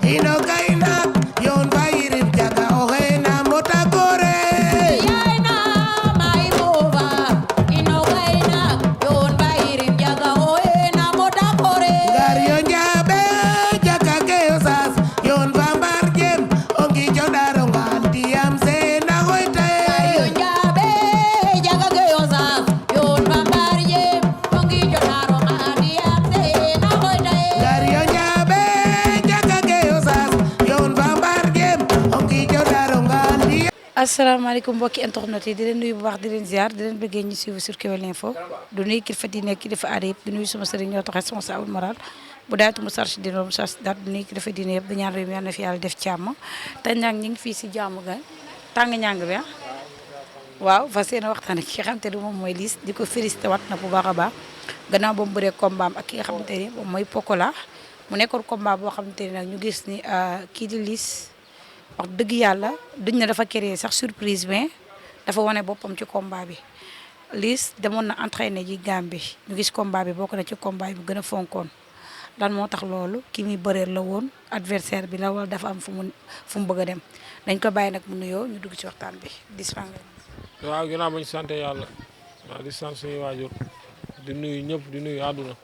ino gaina yon bayirim jaga oxena mota gore Yaina mai bova ino gaina yon bairim jaga oena moda kore gar yo njabe jaka ke osas yon bambar jem ongi jodaro ngantiyam sena hoitae Ayo njabe jaga geyosa yon bambarje ongi jodaro ngadi amse na koytae gar yo njabe jaka ke osas yon bambar jem ongi jodaro ngantiyam. asalaamaaleykum mbokki internet yi di leen nuyu bu baax di leen ziar di leen bëggee ñu suivre sur Kewel Info du nuyu kilifa diine kilifa aada yëpp di nuyu sama sëriñ ñoo tax sama saawul moral bu daatu mu sarci di noonu sas daat du nuyu kilifa diine yëpp di ñaan réew mi yàlla na fi yàlla def càmm te ñang ñi ngi fii si jàmm ga tàng ñàng bi waaw fas yéene waxtaan ak ki nga xamante ni moom mooy Liss di ko félicité wat na bu baax a baax gannaaw ba mu bëree combat am ak ki nga xamante ni moom mooy Pokola mu nekkoon combat boo xamante ni nag ñu gis ni kii di Liss wax dëgg yàlla duñ ne dafa créer sax surprise mais dafa wane boppam ci combat bi Liss demoon na entraîné ji Gambie ñu gis combat bi bokk na ci combat bi bu gën a fonkoon lan moo tax loolu ki muy bëreel la woon adversaire bi la wala dafa am fu mu bëgg a dem dañ ko bàyyi nag mu nuyoo ñu dugg ci waxtaan bi dispense. waaw ginnaaw bañ sant yàlla waaw di sant suñuy waajur di nuyu ñëpp di nuyu àdduna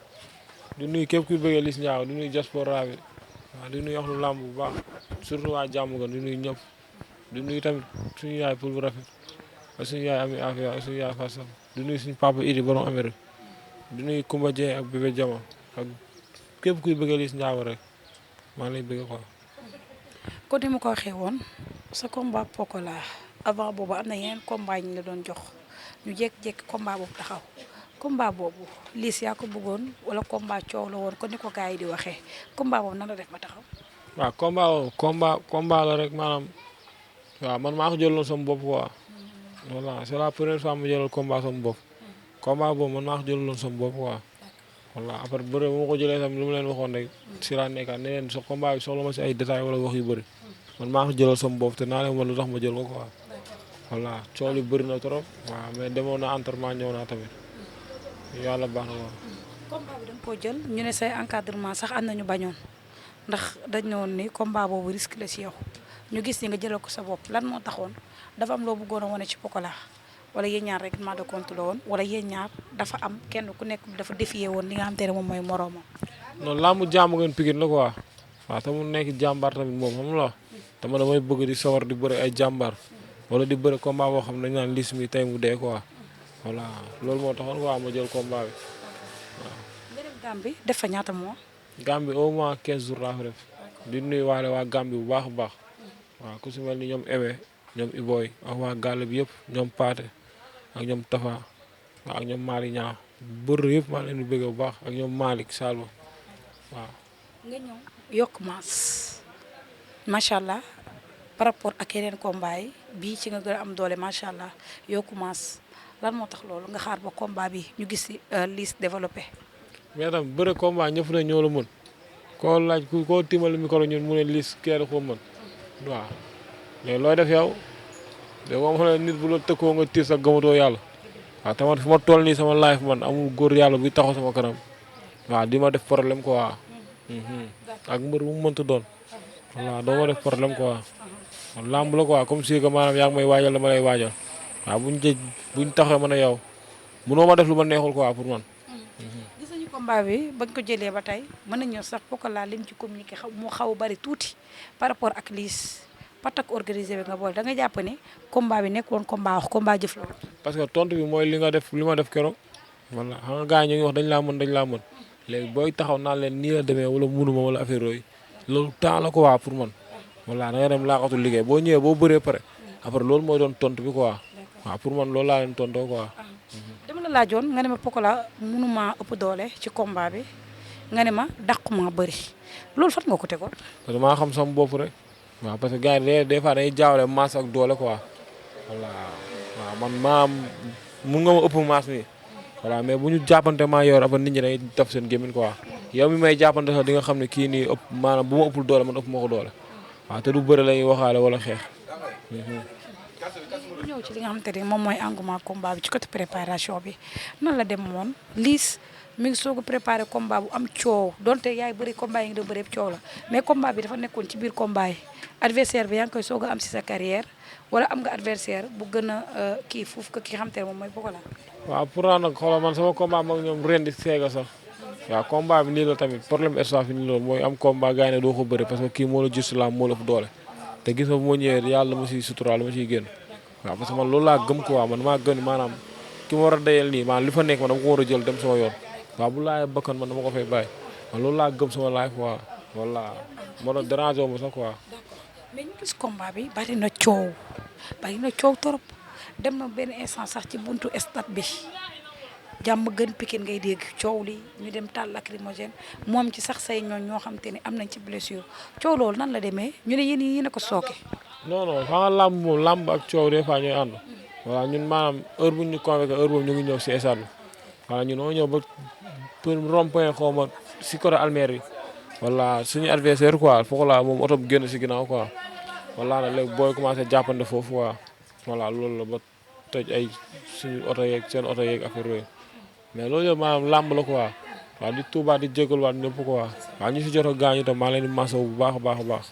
di nuyu képp kuy bëggee Liss Ndiago di nuyu diaspora bi waaw di nuyu axlu làmb bu baax surtout waa jàmm gan di nuyu ñëpp di nuyu tamit suñu yaay pour bu rafet ak suñu yaay ami afia ak suñu yaay fasal di nuyu suñu papa Idi borom Amérique di nuyu Kumba Dieng ak bébé Jama ak képp kuy bëggee Liss Ndiago rek maa ngi lay bëgg quoi. kon ni ma ko waxee woon sa combat Pokola avant boobu am na yeneen combat ñu la doon jox ñu jékki-jékki combat boobu taxaw combat boobu Liss yaa ko bëggoon wala combat coow la woon kon ni ko gars yi di waxee combat boobu nan la def ba taxaw. waaw combat la rek maanaam waaw man maa ko jëloon sama bopp quoi voilà c'est la première fois ma jëlal combat sama bopp combat boobu man maa ko jëloon sama bopp quoi voilà après bëre bu ma ko jëlee tamit lu ma leen waxoon rek si laa nekkaat ne leen so combat bi soxla ma si ay détails wala wax yu bëri man maa ko jëlal sama bopp te naa leen man lu tax ma jël ko quoi voilà coow li bëri na trop waaw mais demoon na entraînement ñëw naa tamit yàlla baax na waaw. combat bi da nga koo jël ñu ne say encadrement sax am na ñu bañoon ndax dañ ne woon ni combat boobu risque la si yow ñu gis ni nga jëlal ko sa bopp lan moo taxoon dafa am loo bëggoon a wane ci Pokola wala yéen ñaar règlement de compte la woon wala yéen ñaar dafa am kenn ku nekk dafa défier woon li nga xam te ne moom mooy moroomam. non làmb jàmm ngeen Pikine la quoi waaw te mu nekk jàmbaar tamit moom xam la te man damay bëgg di sawar di bëri ay jàmbaar wala di bëri combat boo xam ne dañ naan Liss mi tey mu dee quoi voilà loolu moo taxoon quoi ma jël combat bi waaw. nga dem Gambie def fa ñaata mois. Gambie au moins 15 jours laa fa def di nuyu waale waa Gambie bu baax a baax waaw ku si mel ni ñoom Ebe ñoom Iboy ak waa gàll bi yëpp ñoom Paate ak ñoom Tafa waaw ak ñoom Mali Ñaa bër yëpp maa leen di bëgg bu baax ak ñoom Malick Salva waaw. nga ñëw yokk maas macha allah par rapport ak yeneen combat yi bii ci nga gën a am doole macha allah yokku maas lan moo tax loolu nga xaar ba combat bi ñu gis ci Liss développé. mais tam bëre combat ñëpp ne ñoo la mën koo laaj koo timal micro ñun mu ne Liss kee ko mën waaw mais looy def yow de moom xam ne nit bu la tëkkoo nga tiir sax gëmatoo yàlla waaw tamit fu ma toll nii sama life man amul góor yàlla buy taxaw sama kanam waaw di ma def problème quoi ak mbër bu mu mënta doon voilà doo ma def problème quoi lamb la quoi comme si que maanaam yaa ngi may waajal dama lay waajal waaw buñ taxee ma ne yow mënoo ma def lu ma neexul quoi pour man. gis nañu combat bi bañ ko jëlee ba tey mën nañu sax Pokola lim ci communiqué moo xaw a bari tuuti par rapport ak Liss patak organisé bi nga boole da nga jàpp ne combat bi nekk woon combat wax combat jëf la woon. parce que tontu bi mooy li nga def li ma def keroog voilà xam nga gars yi ñu ngi wax dañ laa mën léegi booy taxaw naan leen nii la demee wala munuma wala affaire yooyu loolu temps la quoi pour man voilà da nga dem laaxatu liggéey boo ñëwee boo bëree pare après loolu mooy doon tontu bi quoi waaw pour man loolu laa leen tontoo quoi. dama la laajoon nga ne ma Pokola mënuma ëpp doole ci combat bi nga ne ma dàquma bëri loolu fan nga ko tegoon. parce que maa xam sama bopp rek waaw parce que gars yi des fois dañuy jaawale masse ak doole quoi voilà waaw man maam mun nga ma ëpp masse nii voilà mais bu ñu jàppante maa yor après nit ñi dañuy taf seen gémmiñ quoi yow mi may jàppante sax di nga xam ne kii nii ëpp maanaam bu ma ëppul doole man ëpp ma ko doole waaw te du bëri la ñuy waxaale wala xeex. ñu ñëw ci li nga xamante ne moom mooy engouement combat bi ci côté préparation bi nan la dem woon Liss mi ngi soog a préparé combat bu am coow donte yaay bëri combat yi nga doon bëri yëpp coow la mais combat bi dafa nekkoon ci biir combat yi adversaire bi yaa ngi koy soog a am si sa carrière wala am nga adversaire bu gën a kii fuuf ko ki xam te ne moom mooy Pokola. waaw pourtant nag xoolal man sama combat mag ñoom ren di seega sax waaw combat bi nii la tamit problème staff bi nii la mooy am combat gars yi ne doo ko bëri parce que kii moo la juste la moo la fu doole te gis nga bu ma ñëwee yàlla ma siy suturaal ma siy génn waaw parce que man loolu laa gëm quoi man maa gën maanaam ki ma war a dayal nii maanaam li fa nekk man dama ko war a jël dem sama yoon waaw bu laayee bakkan man dama ko fay bàyyi man loolu laa gëm sama life quoi voilà moo doon déranger wu ma sax quoi. mais ñu gis combat bi bari na coow trop dem na benn instant sax ci buntu stade bi jàmm gën Pikine ngay dégg coow li ñu dem taal lacrymogène moom ci sax say ñoo xam te ne am nañ ci blessure coow loolu nan la demee ñu ne yéen a ko sooke. non non xam nga làmb moom làmb ak coow des fois ñooy ànd voilà ñun maanaam heure bu ñu convoqué heure boobu ñu ngi ñëw si stade bi voilà ñun ñoo ñëw ba pour rond-point xaw ma si côté almeer yi voilà suñu adversaire quoi Pokola moom oto bu génn si ginnaaw quoi voilà nag léegi booy commencé jàppande foofu quoi voilà loolu la ba tëj ay suñu oto yeeg seen oto yeeg affaire yooyu mais loolu yëpp maanaam làmb la quoi waaw di tuubaat di jégaluwaat ñëpp quoi waaw ñu si jot a gaañu itam maa leen di masawu bu baax a baax a baax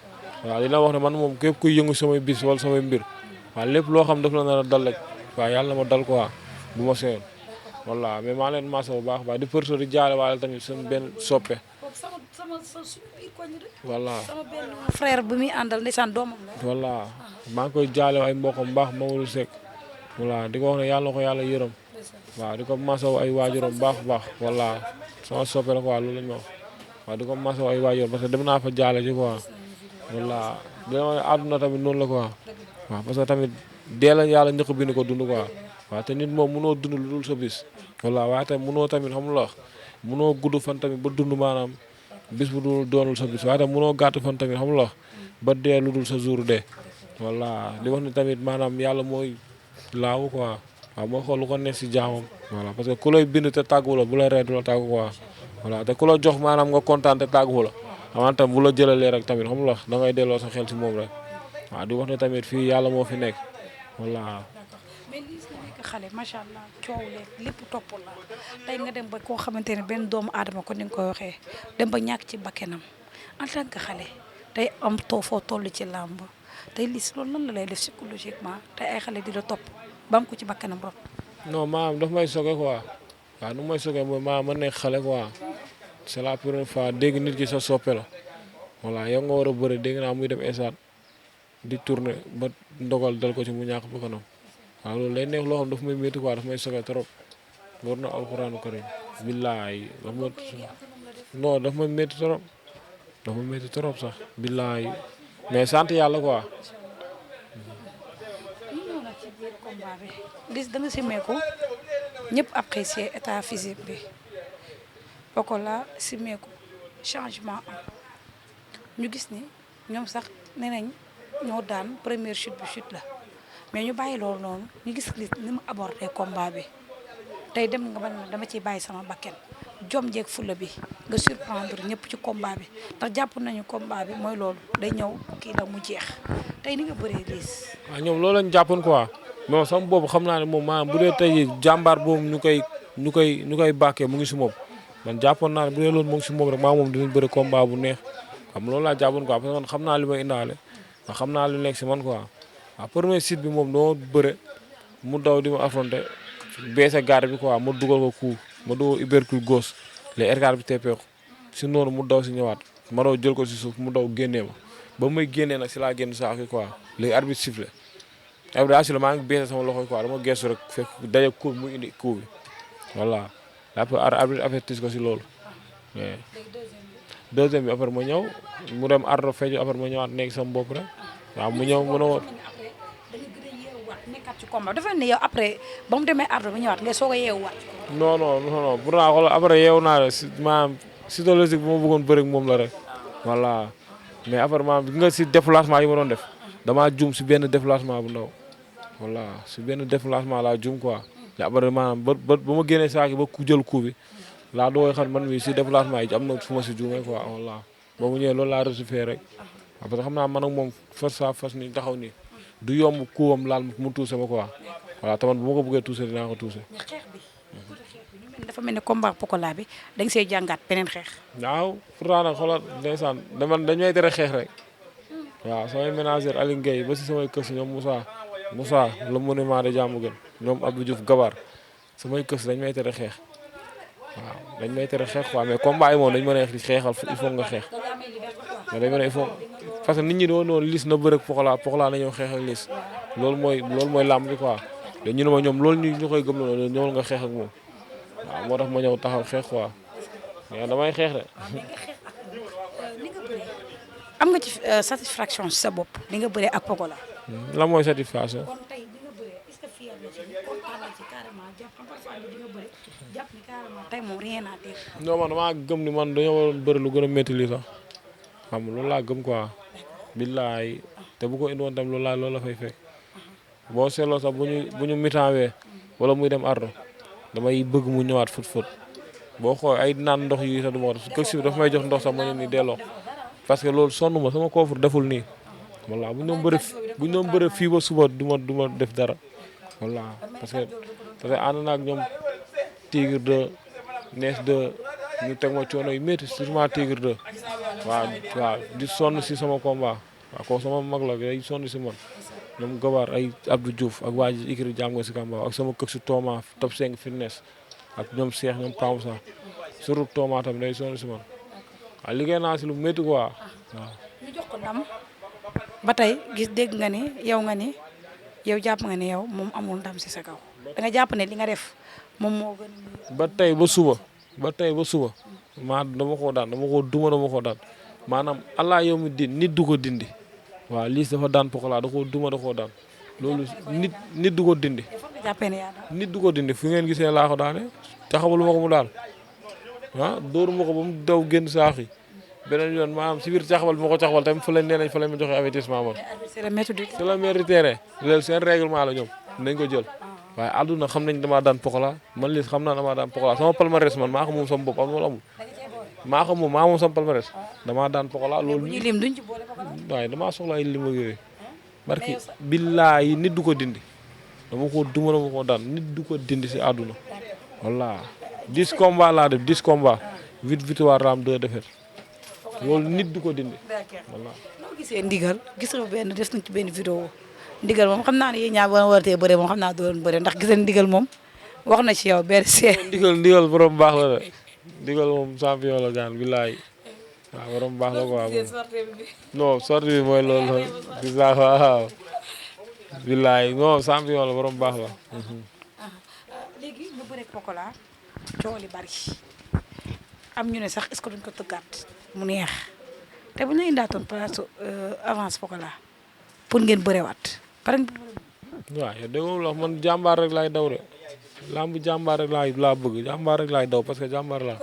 waaw dina wax ne man moom képp kuy yëngu samay bis wala samay mbir waaw lépp loo xam daf la nar a dal rek waaw yàlla na ma dal quoi bu ma seyoon voilà mais maa leen masawu bu baax a baax di përso di jaale waale tamit seen benn soppe voilà sama benn frère bi muy àndal ndeysaan doomam la. voilà maa ngi koy jaale ay mbokkam baax Mamadou Seck voilà di ko wax ne yàlla na ko yàlla yërëm waaw di ko masaw ay waajuram baax baax voilà sama soppe la quoi loolu la ñu wax waaw di ko masaw ay waajuram parce que dem naa fa jaale ji quoi voilà dina wax ne àdduna tamit noonu la quoi waaw parce que tamit dee la yàlla njëkk bind ko dund quoi waaw te nit moom mënoo dund lu dul sa bis voilà waaye tamit mënoo tamit xam la mënoo gudd fan tamit ba dund maanaam bis bu dul doonul sa bis waaye tamit mënoo gàtt fan tamit xam la ba dee lu dul sa jour dee voilà di wax ni tamit maanaam yàlla mooy laaw quoi waaw moo xool lu ko nekk si jaamam voilà parce que ku lay bind te tàggu la bu la ree du la tàggu quoi voilà te ku la jox maanaam nga kontaan te tàggu la amaan tam bu la jëlalee rek tamit xam la da ngay delloo sa xel si moom rek waaw di wax ne tamit fii yàlla moo fi nekk voilà. mais lii nga nekk xale macha allah coow lépp topp la tey nga dem ba koo xamante ne benn doomu aadama ko ni nga koy waxee dem ba ñàkk ci bakkenam en tant que xale tey am foo toll ci làmb tey lii loolu lan la lay def psychologiquement tey ay xale di la topp ba am ko ci bakkenam rot. non maanaam daf may soge quoi waaw nu may soge mooy maanaam man nekk xale quoi c'est la première fois dégg nit ki sa soppe la voilà yow nga war a bëri dégg naa muy dem esaat di tourner ba ndogal dal ko ci mu ñàkk bakkanam waaw loolu lay neex loo xam daf may métti quoi daf may soge trop war na alxuraanu karim billaay non daf may métti trop daf may métti trop sax billaay mais sant yàlla quoi. ñu ñëw nag ci biir combat bi gis da nga simeeku ñëpp apprécier état physique bi Pokola simeeku changement am ñu gis ni ñoom sax nee nañ ñoo daan première chute bi chute la mais ñu bàyyi loolu noonu ñu gis ni mu abordé combat bi tey dem nga ba dama ciy bàyyi sama bakken jom jeeg fula bi nga surprendre ñëpp ci combat bi ndax jàpp nañu combat bi mooy loolu day ñëw kii la mu jeex tey ni nga bëree Liss. waaw ñoom loolu lañ jàppoon quoi mais sama boobu xam naa ne moom maanaam bu dee tey jàmbaar boobu ñu koy bàkkee mu ngi si moom man jàppoon naa ne bu dee loolu mu ngi si moom rek maa moom dinañ bëri combat bu neex xam loolu laa jàppoon quoi parce que man xam naa li may indaale ndax xam naa lu nekk si man quoi waaw premier site bi moom doo bëre mu daw di ma affronté baissé garde bi quoi ma dugal ko coup ma dugal uppercut gauche les R4 bi teppeeku si noonu mu daw si ñëwaat ma daw jël ko si suuf mu daw génnee ma ba muy génnee nag si laa génn saako quoi léegi arbitre sifflé arbitre maa ngi baissé sama loxo quoi dama gestu rek fekk daje coup mu indi coup bi voilà après arbitre avertis ko si loolu deuxième bi après ma ñëw mu dem ardo feeju après ma ñëwaat nekk sama bopp rek waaw mu ñëw mënoo nekkaat ci combat dafa ne yow après ba mu demee ardo ba ñëwaat ngay soog a yeewuwaat. non pourtant xoolal après yeewu naa la si maanaam psychologique bi ma bëggoon bëri moom la rek voilà mais après maanaam bi nga si déplacement yi ma doon def damaa jum si benn déplacement bu ndaw voilà si benn déplacement laa jum quoi te après maanaam ba ma génnee saaki ba ku jël coup bi laa doog xam man mi si déplacement yi am na fu ma si juumee quoi voilà ba mu ñëwee loolu laa rectifié rek parce que xam naa man ak moom face à face ni taxaw nii du yomb kuwam laal mu tuuse ma quoi voilà tamit bu ma ko bëggee tuuse dinaa ko tuuse. mais xeex bi dafa mel ni combat Pokola bi da nga see jàngaat beneen xeex. waaw pourtant nag xoolal ndeysaan dañ may tere xeex rek waaw samay ménagère Aline Gueye ba si samay kës ñoom Moussa le monument de Diamaguène ñoom Abdou Diouf Gabar samay kës dañ may tere xeex waaw dañ may tere xeex quoi mais combat yi moom dañ mën a xeexal il faut nga xeex mais dañ mën a il faut parce que nit ñi doon noonu Liss na bëre ak Pokola na ñëw xeex ak Liss loolu mooy làmb bi quoi te ñu ne ma ñoom loolu ñu koy gëm loolu ñëwal nga xeex ak moom waaw moo tax ma ñëw taxaw xeex quoi mais damay xeex de. am nga ci satisfaction si sa bopp li nga bëree ak Pokola. lan mooy satisfaction. kon tey bi nga bëree est-ce que fier na ci kontaan na ci carrément jàpp xam parfois di nga bëri jàpp ni carrément tey moom rien à dire. non man damaa gëm ni man dañoo waroon bëri lu gën a métti lii sax xam nga loolu laa gëm quoi. billaay te bu ko indi woon tam loolu la fay fekk boo seetloo sax bu ñu mitaawee wala muy dem ardo damay bëgg mu ñëwaat fut boo xoolee ay naan ndox yi sax du ma ko def si dafa may jox ndox sax ma ne nii delloo parce que loolu sonn ma sama coffre deful nii voilà bu ñu doon bëre fii ba suba du ma def dara voilà parce que ànd naa ak ñoom Tigre 2 Nees 2 ñu teg ma coono yu métti surtout Tigre 2 waaw di sonn si sama combat waaw kooku sama mag la day sonn si man ñoom Gabar ay Abdou Diouf ak waa ji ikri jàmm nga si Kamba ak sama kër si Thomas top 5 fitness ak ñoom Cheikh ñoom Pam sax surtout Thomas tam day sonn si man waaw liggéey naa si lu métti quoi waaw. ñu jox ko ndam ba tey dégg nga ni yow jàpp nga ni yow moom amul ndam si sa kaw da nga jàpp ne li nga def moom moo gën. ba tey ba suba dama koo daan dama koo daan maanaam allah yow mi nit du ko dindi waaw Liss dafa daan Pokola da koo daan loolu nit du ko dindi. nit du ko dindi fu ngeen gisee laa ko daane taxawal ma ko mu daal dóoru ma ko ba mu daw génn saaxi beneen yoon maanaam si biir caxabal bi ma ko caxabal tamit fa leen nee nañ fa leen ma joxe avertissement man. c'est le maître du terrain loolu seen règlement la ñoom nañ ko jël waaye àdduna xam nañ damaa daan Pokola man Liss xam naa damaa daan Pokola sama palmarès man maa ko moom sama bopp amul maa moom sama palmarès damaa daan Pokola loolu. waaye damaa soxla ay lim ak yooyu barki billaahi nit du ko dindi dama ko daan nit du ko dindi si àdduna voilà 10 combats laa def 10 combats 8 victoires la am 2 défaites loolu nit du ko dindi. voilà. noo gisee ndigal gis nga benn def nañ ci benn vidéo ndigal moom xam naa ne yéen ñaar waratee bëre moom xam naa doon bëre ndax gis nañ ndigal moom wax na ci yow benn ndigal borom baax la de ndigal moom champion la gaan billaay waaw borom baax la quoi non sortie bi mooy loolu gis naa waaw billaay non champion la borom baax la. léegi ñu bëre Pokola coow li bari am ñu ne sax est-ce que duñ ko tëggaat mu neex te bu ñu la indaatoon place avance Pokola pour ngeen bërewaat pare nga. waaw yow déggoo la man jàmbaar rek laay daw de lamb jàmbaar rek laa bëgg jàmbaar rek laay daw parce que jàmbaar laa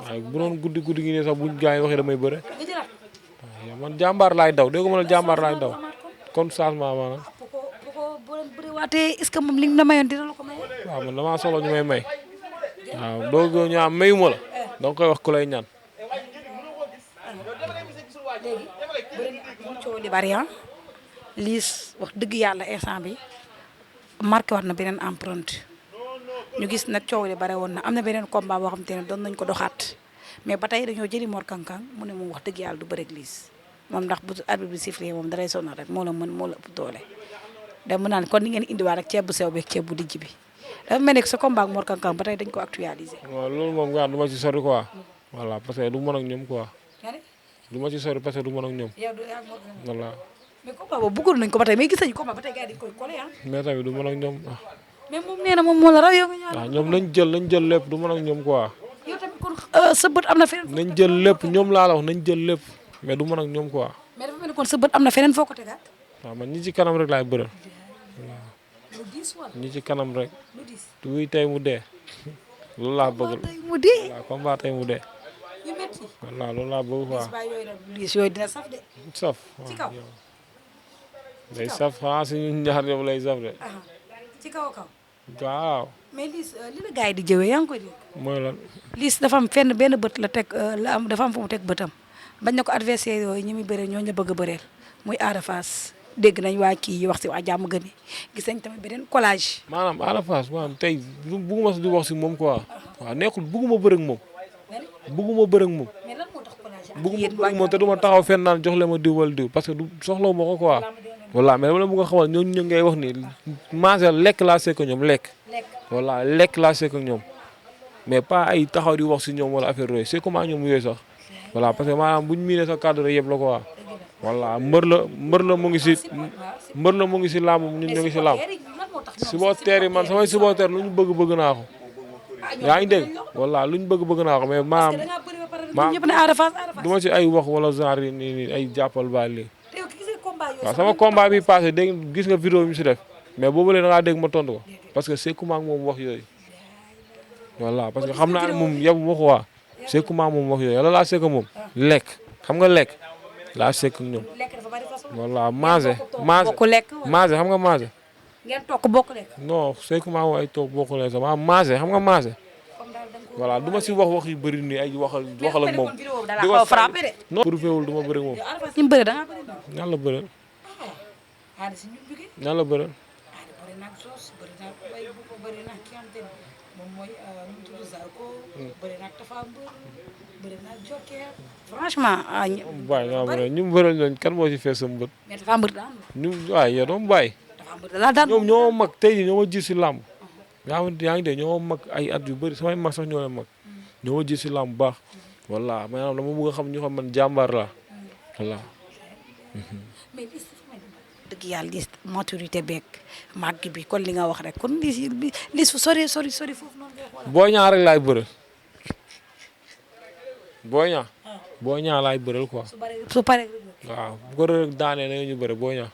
waaye bu doon guddi gi nii sax buñ gars yi waxee damay bëre waaw man jàmbaar laay daw dégg nga ma ne jàmbaar laay daw kon changement maanaam. boo bërewaatee est-ce que moom li nga mayoon dina la ko may. waaw man damaa soxla ñu may waaw doo ñu am mayuma la donc koy wax ku lay ñaan. léegi bëri na coow li bari Liss wax dëgg yàlla instant bi marqué war na beneen empreinte ñu gis nag coow li bari woon na am na beneen combat boo xam te ne doon nañ ko doxaat mais ba tey dañoo jëli Mor Kang Kang mu ne moom wax dëgg yàlla du bëri ak Liss moom ndax bu arbitre bi sifflé moom dalay sonal rek moo la ëpp doole da mu naan kon ni ngeen indiwaat rek ceeb bu sew beeg ceeb bu dijj bi dafa mel ne sa combat ak Mor Kang Kang ba tey dañ ko actualiser. waaw loolu moom nga du ma ci sori quoi voilà parce que du mën ak ñoom quoi du ma ci sori parce que du mën ak ñoom. yow du yaa Mor Kang Kang voilà. mais combat boobu bëggoon nañ ko ba tey mais gis nañu combat ba tey gars yi dañ koy collé mais tamit du mën ak ñoom mais moom nee na moom moo la raw yow nga ñaan. waaw ñoom nañ jël lépp du mën ak ñoom quoi. yow tamit kon sa bët am na feneen. nañ jël lépp ñoom laa la wax nañ jël lépp mais du mën ak ñoom quoi. mais dafa mel ni kon sa bët am na feneen foo ko tegaat. waaw man ñi ci kanam rek laay bëral. lu diis wala ñi ci kanam rek. lu diis. tuuti tey mu dee. loolu laa bëgg. mu dee. waaw combat tey mu dee. yu métti. voilà loolu laa bëgg quoi. diis yooyu dina saf de. saf ci kaw. day saf xanaa si ñun ñaar ñoom lay saf de. ci kaw kaw. waaw. mais Liss li la gars yi di jëwee yaa ngi koy dégg. mooy lan. Liss dafa am fenn benn bët la teg la am dafa am fu mu teg bëtam bañ na ko adversaire yooyu ñi muy bëree ñoo ñu bëgg a bëreel muy Ada Fass dégg nañ waa kii yi wax si waa jàmm gën gis nañ tamit beneen collage. maanaam à la face maanaam tey bugguma si di wax si moom quoi waaw nekkul bugguma bëre ak moom bugguma bëre ak moom. mais lan moo tax collage bugguma bëre ak moom te du ma taxaw fenn naan jox leen ma diw wala diw parce que du soxla ma ko quoi. voilà mais dama la bëgg a xamal ñooñu ñu ngay wax ni manger lekk laa sekk ñoom lekk. voilà lekk laa sekk ak ñoom mais pas ay taxaw di wax si ñoom wala affaire yooyu c'est comment ñoom yooyu sax voilà parce que maanaam buñ miinee sa cadre rek yëpp la quoi. voilà mbër la mu ngi si làmb ñun ñu ngi si làmb supporter yi man samay supporter lu ñu bëgg naa ko yaa ngi dégg voilà lu ñu bëgg naa ko mais maam du ma si ay wax wala genre yi nii ay jàppal baal lii waaw sama combat bi passé dégg gis nga vidéo bi mu si def mais boobu léegi da ngaa dégg ma tontu ko parce que c'est comment moom wax yooyu voilà parce que xam naa ne moom yab waxu waa c'est comment moom wax yooyu yàlla laa sekk moom lekk xam nga lekk laa sekk ñoom voilà manger xam nga manger ngeen toog bokk lekk. non c'est comment moom ay toog bokk lekk sama manger xam nga manger voilà du ma si wax yu bëri nii ay waxal ak moom di ko frappé de non prouvé wul du ma bëri moom ñu bëri da nga bëri ñan la bëral ñan la bëral franchement bàyyi nga xam ne ñu bëral ñooñu kan moo ci fees sa mbët mais dafa mbër daan ñu waaye yow doom bàyyi ñoom ñoo mag tey jii ñoo ma gis si làmb yaa ngi dégg ñoo mag ay at yu bëri samay mag sax ñoo leen mag ñoo ma gis si làmb bu baax voilà maanaam dama bëgg a xam ñu xam man jàmbaar laa voilà. mais dëgg yàlla gis maturité beeg màgg bi kon li nga wax rek kon li fu sori foofu noonu ngay xool. Boy Niang rek laay bëral Boy Niang laay bëral quoi. su paree waaw bu ko rek daanee nañu ñu bëre Boy Niang.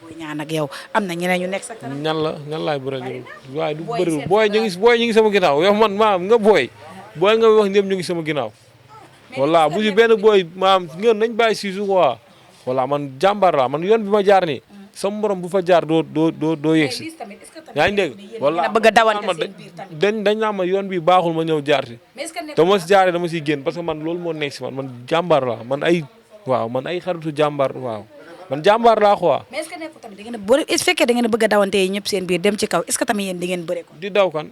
Boy Niang nag yow am na ñeneen ñu nekk sa kanam. ñan laay bëral ñu waaye du bëriwul booy ñu ngi sama ginnaaw yow man maam nga booy nga wax ñëpp ñu ngi sama ginnaaw. voilà bu si benn booy maam ngeen nañ bàyyi siisu quoi. voilà man jàmbaar laa man yoon bi ma jaar nii sama morom bu fa jaar doo yegg si yaa ngi dégg voilà dañ naa ma yoon bi baaxul ma ñëw jaar si te ma si jaaree dama siy génn parce que man loolu moo nekk si man jàmbaar laa man ay xaritu jàmbaar waaw man jàmbaar laa quoi. mais est-ce que nekkul tamit da ngeen a bëri est-ce fekkee da ngeen a bëgg a dawante yi ñëpp seen biir dem ci kaw est-ce que tamit yéen di ngeen bëre ko. di daw kan.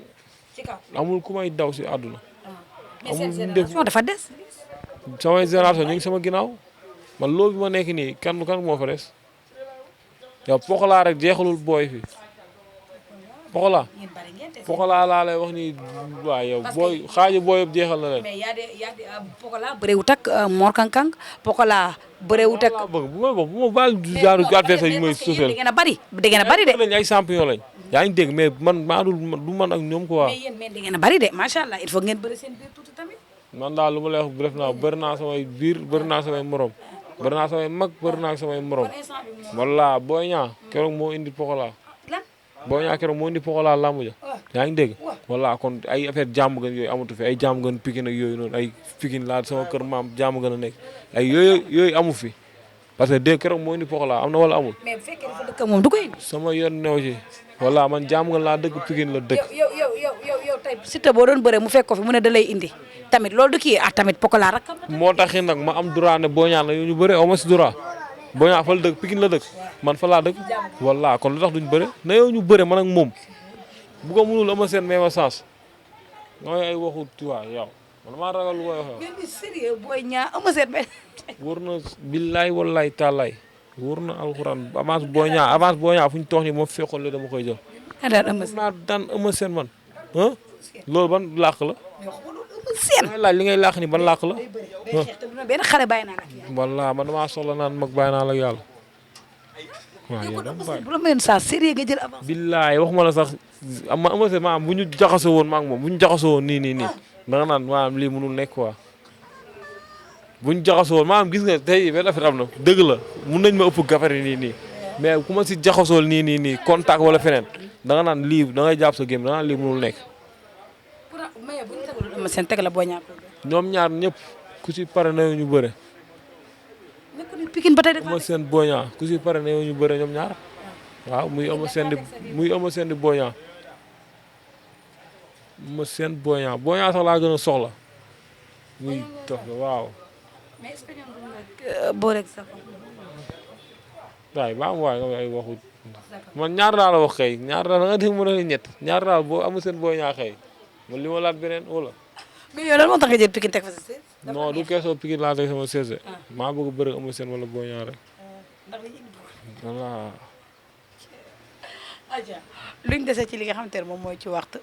ci kaw amul ku may daw si àdduna. mais seen génération dafa des. samay génération ñu ngi sama ginnaaw man loolu bi ma nekk nii kan moo fa des yow Pokola rek jeexalul booy fi Pokola laa lay wax ni waaw yow booy xaaju booy yëpp jeexal na leen. mais yaa de Pokola bëreewut ak Mor Kankang Pokola bëreewut ak. bu ma baal jaaru adversaire yi may sosal. da ngeen a bëri de. lañ ay champion lañ. yaa ngi dégg mais man maa du man ak ñoom quoi. mais da ngeen a bëri de macha allah il faut ngeen bëri seen biir tuuti tamit. man daal lu ma lay wax def naa bëri naa samay biir bëri naa samay morom bëri naa samay mag bëri naa samay morom. walla Boy Niang keroog moo indi Pokola. Boy Niang keroog moo indi Pokola làmb ja yaa ngi dégg walla kon ay affaire jàmm gën yooyu amatu fi ay jàmm gën Pikine ak yooyu noonu ay Pikine laa sama kër maam jàmm gën a nekk ay yooyu amu fi parce que dégg keroog moo indi Pokola am na wala amul. mais bu fekkee dafa dëkk moom du ko indi. sama yoon new ci walla man jàmm gën laa dëkk Pikine la dëkk. yow tey Siteu boo doon bëree mu fekk ko fi mu ne da lay indi tamit loolu du kii tamit Pokola rek. moo tax nag ma am droit ne Boy Niang la ñu bëree aw ma si droit Boy Niang fa la dëkk Pikine la dëkk man fa laa dëkk walla kon lu tax duñ bëre na yow ñu bëre man ak moom bu ko mënul ama seen même sens nooy ay waxu tuwaay yow man maa ragal lu koy wax. mais sérieux Boy Niang ama seen benn. wóor na billaay wallaay taalaay wóor na alxuraan avance Boy Niang fu ñu toog nii moom fekkoon la dama koy jël. daan ama seen man ah loolu ban làq la. laaj li ngay làq ni ban làq la. benn xale bàyyi naa la. walla man damaa soxla naan mag bàyyi naa la yàlla. waaw yow dama bàyyi. bu la mayoon saa sérieux nga jël avance. billaay waxuma la sax ama seen maanaam bu ñu jaxasoo woon maak moom bu ñu jaxasoo woon nii danga naan maanaam lii mënul nekk quoi. bu ñu jaxasoo woon maanaam gis nga tey benn affaire am na dëgg la mun nañ ma ëpp gafari nii mais ku ma si jaxasool nii contact wala feneen danga naan lii da ngay jàpp sa game danga naan lii mënul nekk. ama seen teg la Boy Niang. ñoom ñaar ñëpp ku si pare na ñu bëre. nekkul Pikine ba tey rek. ama seen Boy Niang ku si pare na ñu bëre ñoom ñaar waaw muy ama seen di Boy Niang ama seen Boy Niang sax laa gën a soxla muy dox waaw. mais est-ce que ñoom boo rek sax. waaye baa mu waay nga ay waxu man ñaar daal la wax xëy ñaar daal da nga dégg mën a ñett ñaar daal boo amul seen booy ñaa xëy man li ma laat beneen wala. mais yow lan moo tax nga jël Pikine teg fa sa sées. non du keesoo Pikine laa teg sama sées maa bëgg bëri amul seen wala booy ñaa rek voilà. luñ dese ci li nga xamante ne moom mooy ci waxtu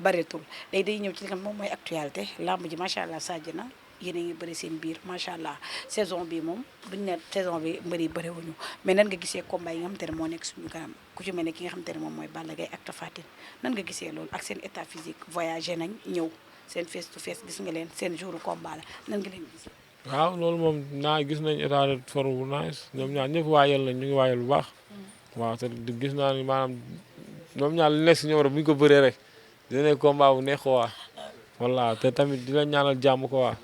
baritul léegi day ñëw ci li nga xam moom mooy actualité lamb ji macha allah sajj na yéen a ngi bëri seen biir macha allah saison bi moom buñ ne saison bi mbëri bëri wuñu mais nan nga gisee combat yi nga xamante ne moo nekk suñu kanam ku ci mel ne ki nga xamante ne moom mooy Balla Gaye ak Tapha Tine nan nga gisee loolu ak seen état physique voyagé nañ ñëw seen face to face gis nga leen seen jour combat la nan nga leen gisee. waaw loolu moom gis nañ état de forme bu nice ñoom ñaar ñëpp waayal nañ ñu ngi waayal bu baax waaw te gis naa ni maanaam ñoom ñaar li nekk si ñoom rek bu ñu ko bëree rek dina nekk combat bu neex ko waa voilà te tamit di la ñaanal jàmm ko waa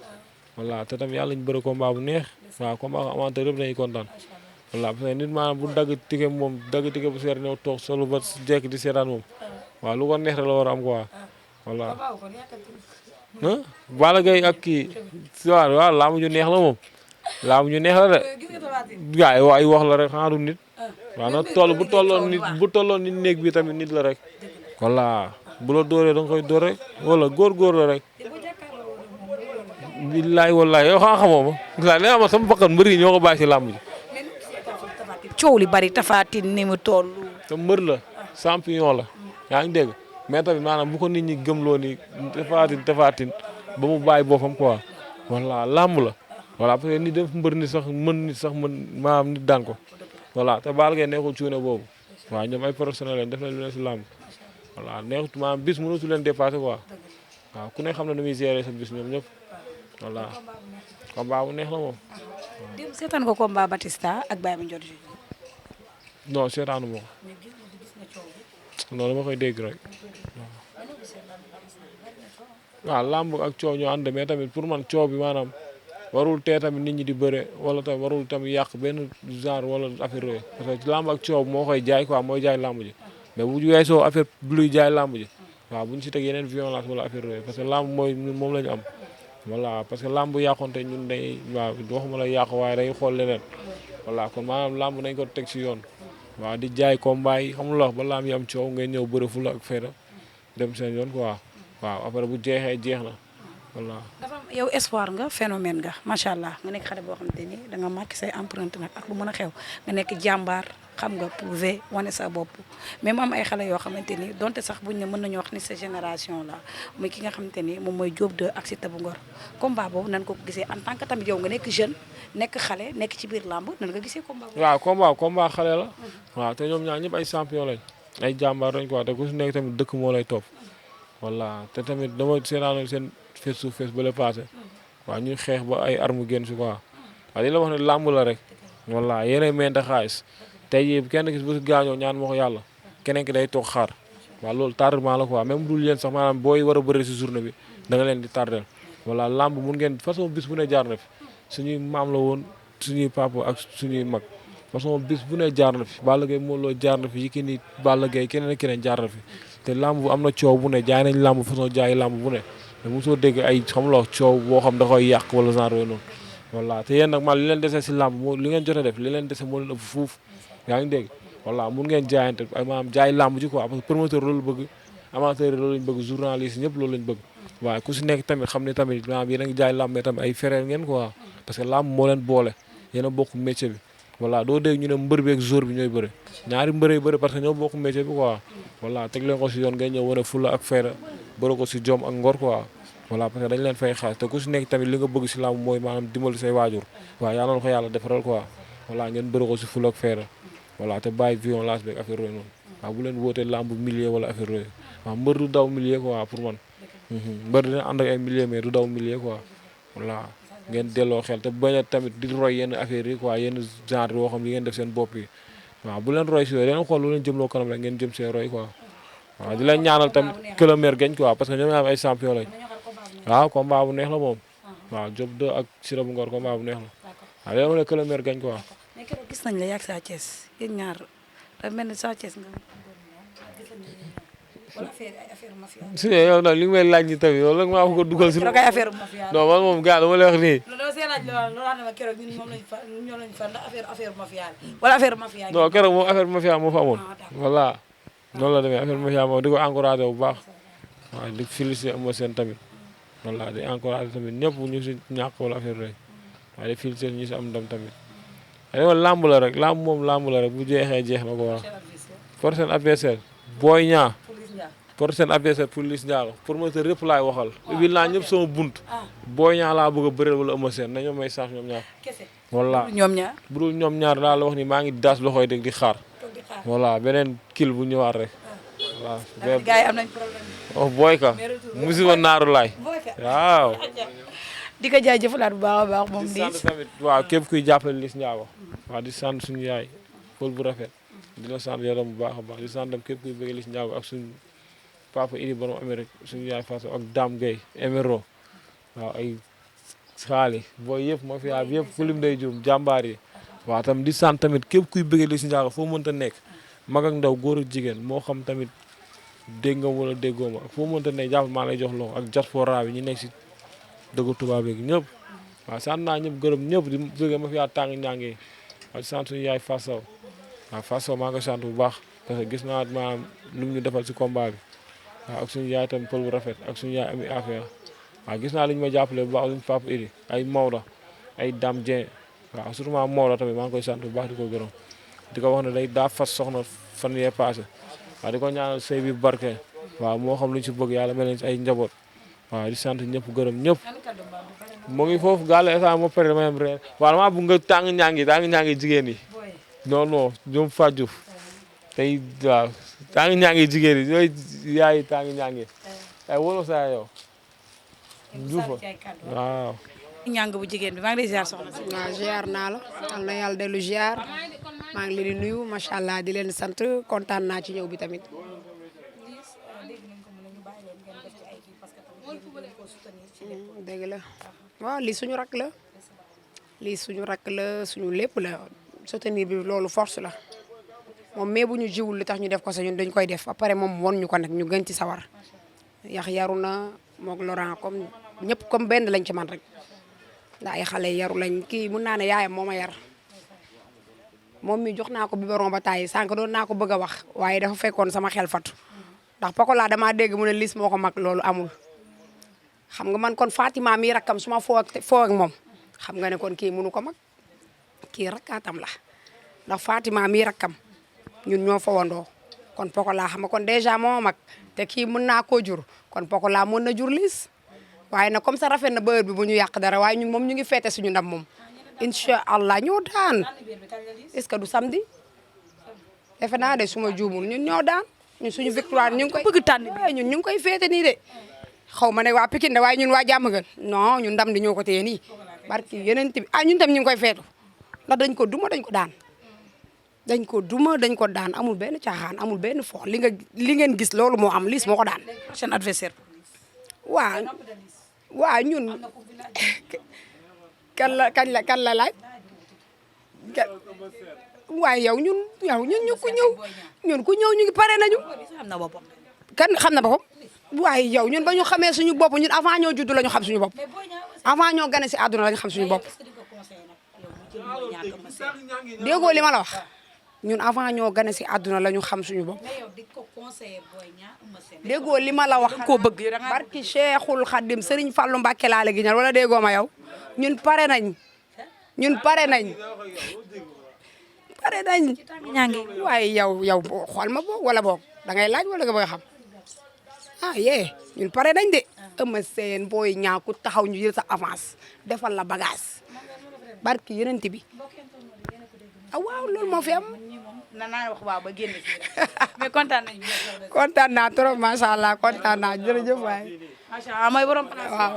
voilà te tamit yàlla ñu bëri combat bu neex waaw combat amateur yëpp dañuy kontaan voilà parce que nit maanaam bu dagg ticket moom dagg ticket bu seer ñëw toog solo ba jekk di seetaan moom waaw lu ko neex rek la war a am quoi voilà. Balla Gaye ak kii waaw laamu ñu neex la moom laamu ñu neex la de gars yi ay wax la rek xanaa du nit waaw na toll bu tolloon nit néeg bi tamit nit la rek voilà bu la dóoree da nga koy dóor rek wala góor la rek billaay wallaay yow xamoo ma gis nga ma sama bakkan mbër yi ñoo ko bàyyi si làmb ji. coow li bari Tapha Tine ni mu toll. te mbër la champion la yaa ngi dégg mais tamit maanaam bu ko nit ñi gëmloo ni Tapha Tine ba mu bàyyi boppam quoi voilà làmb la voilà parce que nit def mbër ni sax mën maanaam nit daan ko voilà te Balla Gaye neexul cuune boobu waaw ñoom ay professionnel lañ def nañ lu leen si làmb voilà neexut maanaam bis mënatu leen dépassé quoi waaw ku ne xam ne nu muy gérer sa bis ñoom ñëpp voilà combat bu neex la moom. démb seetaan ko combat Batista ak Baye Mandione Junior. non seetaanu ma ko non dama koy dégg rek waaw làmb ak coow ñoo ànd mais tamit pour man coow bi maanaam warul tee tamit nit ñi di bëre wala tamit warul tamit yàq benn genre wala affaire yooyu parce que làmb ak coow moo koy jaay quoi mooy jaay làmb ji mais bu weesoo affaire luy jaay làmb ji waaw bu ñu si teg yeneen violence wala affaire yooyu parce que làmb mooy moom la ñu am voilà parce que làmb yàqonte ñun day waaw waxuma la yàq waaye day xool leneen voilà kon maanaam làmb nañ ko teg si yoon waaw di jaay combat yi xam nga ba làmb yi am coow ngay ñëw bëre fu la ak fayda dem seen yoon quoi waaw après bu jeexee jeex na voilà. dafa am yow espoir nga phénomène nga macha allah nga nekk xale boo xamante ni da nga marqué say empreinte nag ak lu mën a xew nga nekk jàmbaar xam nga prouver wane sa bopp même am ay xale yoo xamante ni donte sax buñ ne mën nañu wax ni sa génération la muy ki nga xamante ni moom mooy Diop 2 ak Siteu bu Ngor combat boobu nan ko gisee en tant que tamit yow nga nekk jeune nekk xale nekk ci biir làmb nan nga gisee combat boobu. waaw combat xale la waaw te ñoom ñaar ñëpp ay champion lañ ay jàmbaar lañ quoi te ku si nekk tamit dëkk moo lay topp voilà te tamit dama seetaanal seen face to face ba la passé waaw ñuy xeex ba ay arme génn si quoi waaw li la wax ne làmb la rek voilà yéenay mente xaalis tey jii kenn gis bu si gaañoo ñaan ma ko yàlla keneen ki day toog xaar waaw loolu tardement la quoi même dul yéen sax maanaam booy war a bëri si journée bi da nga leen di tardel voilà làmb mun ngeen façon bis bu ne jaar na fi suñuy maam la woon suñuy papa ak suñuy mag façon bis bu ne jaar na fi Balla Gaye Modou Lo jaar na fi Yékini Balla Gaye keneen ak keneen jaar na fi te làmb bu am na coow bu ne jaay nañ làmb façon jaay làmb bu ne mais mosoo dégg ay xam la coow boo xam da koy yàq wala genre yooyu noonu voilà te yéen nag man li leen dese si làmb moo li ngeen jot a def li leen dese moo leen ëpp fuuf yaa ngi dégg voilà mun ngeen jaayante ay maanaam jaay làmb ji quoi parce que promoteur loolu bëgg amateur loolu lañ bëgg journaliste ñëpp loolu lañ bëgg waaye ku si nekk tamit xam ne tamit maanaam yéen a ngi jaay làmb mais tamit ay frère ngeen quoi parce que làmb moo leen boole yéen a bokk métier bi voilà doo dégg ñu ne mbër bi ak jour bi ñooy bëre ñaari mbër yi bëre parce que ñoo bokk métier bi quoi voilà teg leen ko si yoon ngay ñëw wane fulla ak fayda bëre ko si jom ak ngor quoi voilà parce que dañ leen fay xaalis te ku si nekk tamit li nga bëgg si làmb mooy maanaam dimbali say waajur waaw yàlla na ko yàlla defaral quoi voilà ngeen bëre ko si fulla ak fayda voilà te bàyyi violence bi ak affaire yooyu noonu waaw bu leen wootee làmb milieu wala affaire yooyu waaw mbër du daw milieu quoi pour man mbër dina ànd ak ay milieu mais du daw milieu quoi voilà ngeen delloo xel te bañ a tamit di roy yenn affaires yi quoi yenn genre yoo xam li ngeen def seen bopp yi waaw bu leen roy si yooyu leen xool lu leen jëmloo kanam rek ngeen jëm seen roy quoi waaw di leen ñaanal tamit que le meilleur gagne quoi parce que ñoom ñoo am ay champion lañ waaw combat bu neex la moom waaw Diop 2 ak Siteu bu Ngor combat bu neex la waaw léegi ma ne que le meilleur gagne quoi. mais keroog gis nañ la yàgg Sa Thiès yéen ñaar da mel ni Sa Thiès nga. su ne yow nag li nga may laaj ni tamit yow nag maa ko dugal si. ay affaire mafia. non man moom gars dama lay wax nii. loolu see laaj loolu xam ne ma keroog ñun moom lañ fa ñoo lañ fa ndax affaire mafia wala affaire mafia. non keroog moom affaire mafia moo fa amoon. voilà noonu la demee affaire mafia moom di ko encouragé bu baax waaw di félicité Eumeu Sène tamit voilà di encouragé tamit ñëpp ñu si ñàkk wala affaire yooyu waaye di félicité ñu si am ndam tamit. waaye làmb la rek làmb moom làmb la rek bu jeexee jeex na ko waaw. pour seen adversaire Boy Niang pour seen adversaire pour Liss Ndiago promoteur yëpp laay waxal. ubbil naa ñëpp sama bunt. Boy Niang laa bëgg a bëreel wala Eumeu Sène nañoo may sax ñoom ñaar. voilà bu dul ñoom ñaar daal la wax ni maa ngi daas loxoy dégg di xaar. voilà beneen kil bu ñëwaat rek. waaw gars yi am nañ problème. oh Boy Ka musiba naaru laay waaw. di ko jaajëfalaat bu baax a baax moom di sant tamit waaw képp kuy jàppale Liss Ndiago waaw di sant suñu yaay Pël bu rafet di la sant yaram bu baax a baax di sant tam képp kuy bëgg Liss Ndiago ak suñu papa Idi borom Amérique suñu yaay Fatou ak Dame Gueye Emero waaw ay xaali booy yëpp mafia bi yëpp ku lim day juum jàmbaar yi waaw tam di sant tamit képp kuy bëgg Liss Ndiago foo mënta nekk mag ak ndaw góor ak jigéen moo xam tamit dégg nga wala déggoo ma ak foo mënta nekk jàpp maa lay jox loxo ak diaspora bi ñu nekk si dëggu tubaab yeeg ñëpp waaw sant naa ñëpp gërëm ñëpp di bëgg ma fi yaa tàng ñàngee waaw sant suñu yaay Fassaw waaw Fassaw maa ngi sant bu baax parce que gis naa maanaam lu ñu defal si combat bi waaw ak suñu yaay tam Pël bu rafet ak suñu yaay Ami Afia waaw gis naa li ñu ma jàppale bu baax luñu Papa Idi ay Maodo ay Dame Dieng waaw surtout Maodo tamit maa ngi koy sant bu baax di ko gërëm di ko wax ne day daa fas soxna fan yee passé waaw di ko ñaanal sëy bi barke waaw moo xam lu ñu si bëgg yàlla mel leen si ay njaboot waaw di sant ñëpp gërëm ñëpp mu ngi foofu gàll instant moo pare dama yem reer waaw damaa bëgg nga tàng ñaangi jigéen yi non non ñoom Fatou Diouf tey waaw tàng ñaangi jigéen yi ñooy yaay tàng ñaangi ay wolo saa yow Diouf waaw ñàng bu jigéen bi maa ngi lay ziar soxna si. waaw ziar naa la yal na yàlla dellu ziar maa ngi leen di nuyu macha allah di leen sant kontaan naa ci ñëw bi tamit. dëgg la waaw lii suñu rakk la suñu lépp la soutenir bi loolu force la moom mais bu ñu jiwul li tax ñu def ko sa ñun dañ koy def ba pare moom won ñu ko nag ñu gën ci sawar yax yaru na moog Laurent comme ñëpp comme benn lañ ci man rek ndax ay xale yaru lañ kii mun naa ne yaayam moo ma yar moom mi jox naa ko biberon ba tàyyi sànq doon naa ko bëgg a wax waaye dafa fekkoon sama xel fatu ndax Pokola damaa dégg mu ne Liss moo ko mag loolu amul xam nga man kon Fatima mi rakkam su ma foo ak moom xam nga ne kon kii mënu ko mag kii rakkaatam la ndax Fatima mi rakkam ñun ñoo fa wandoo kon Pokola xam nga kon dèjà moo mag te kii mën naa koo jur kon Pokola mën na jur Liss waaye nag comme ça rafet na ba heure bi bu ñu yàq dara waaye ñun moom ñu ngi feete suñu ndam moom incha allah ñoo daan est-ce que du samedi defe naa de suma juumul ñun ñoo daan ñun suñu victoire ñu ngi koy bëgg tànn waaye ñun ñu ngi koy feete nii de xaw ma ne waa Pikine de waaye ñun waa Diamaguène non ñun ndam di ñoo ko téye nii barki yeneen bi ñun tam ñu ngi koy feetu ndax dañ ko duma dañ ko daan dañ ko duma dañ ko daan amul benn caaxaan amul benn fo li ngeen gis loolu moo am Liss moo ko daan seen adversaire. waa ñun kan la laaj waaye yow ñun ku ñëw ñu ngi pare nañu kan xam na boppam waaye yow ñun ba ñu xamee suñu bopp ñun avant ñoo judd la ñu xam suñu bopp avant ñoo gane si àdduna la ñu xam suñu bopp déggoo li ma la wax ñun avant ñoo gane si àdduna la ñu xam suñu bopp déggoo li ma la wax koo bëgg barki Cheikhul Khadim Serigne Fallou Mbacké laa la giñal wala déggoo ma yow ñun pare nañ waaye yow xool ma boog wala boog da ngay laaj wala nga bëgg a xam yee ñun pare nañ de Eumeu Sène Boy Niang ku taxaw ñu jël sa avance defal la bagage barki yeneen bi waaw loolu moo fi am naa wax waaw ba génn mais kontaan naa trop macha allah kontaan naa jërëjëf waay. macha allah mooy borom place. waaw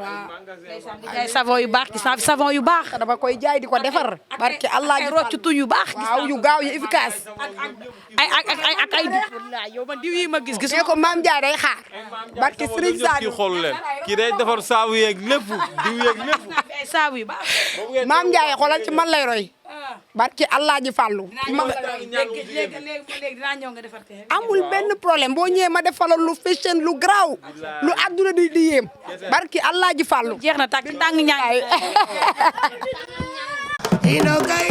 jaay savon yu baax ci savon yu baax. dama koy jaay di ko defar. barke allah ay rocc tuñ yu baax. waaw yu gaaw yu efficace. ay yow man diw yi ma gis. ne ko maam Ndiaye day xaar. barke Serigne Saliou kii xool leen kii day defar saabu yeeg lépp diw yeeg lépp. ay saabu yu baax. maam Ndiaye xoolal ci man lay roy. barki Allah ji fàllu léegi dinaa ñëw nga defar tey. amul benn problème boo ñëwee ma defal lu fashion lu garaaw lu àdduna di yéem barki Allah ji fàllu jeex na tàkk tàng ñaay. ino kay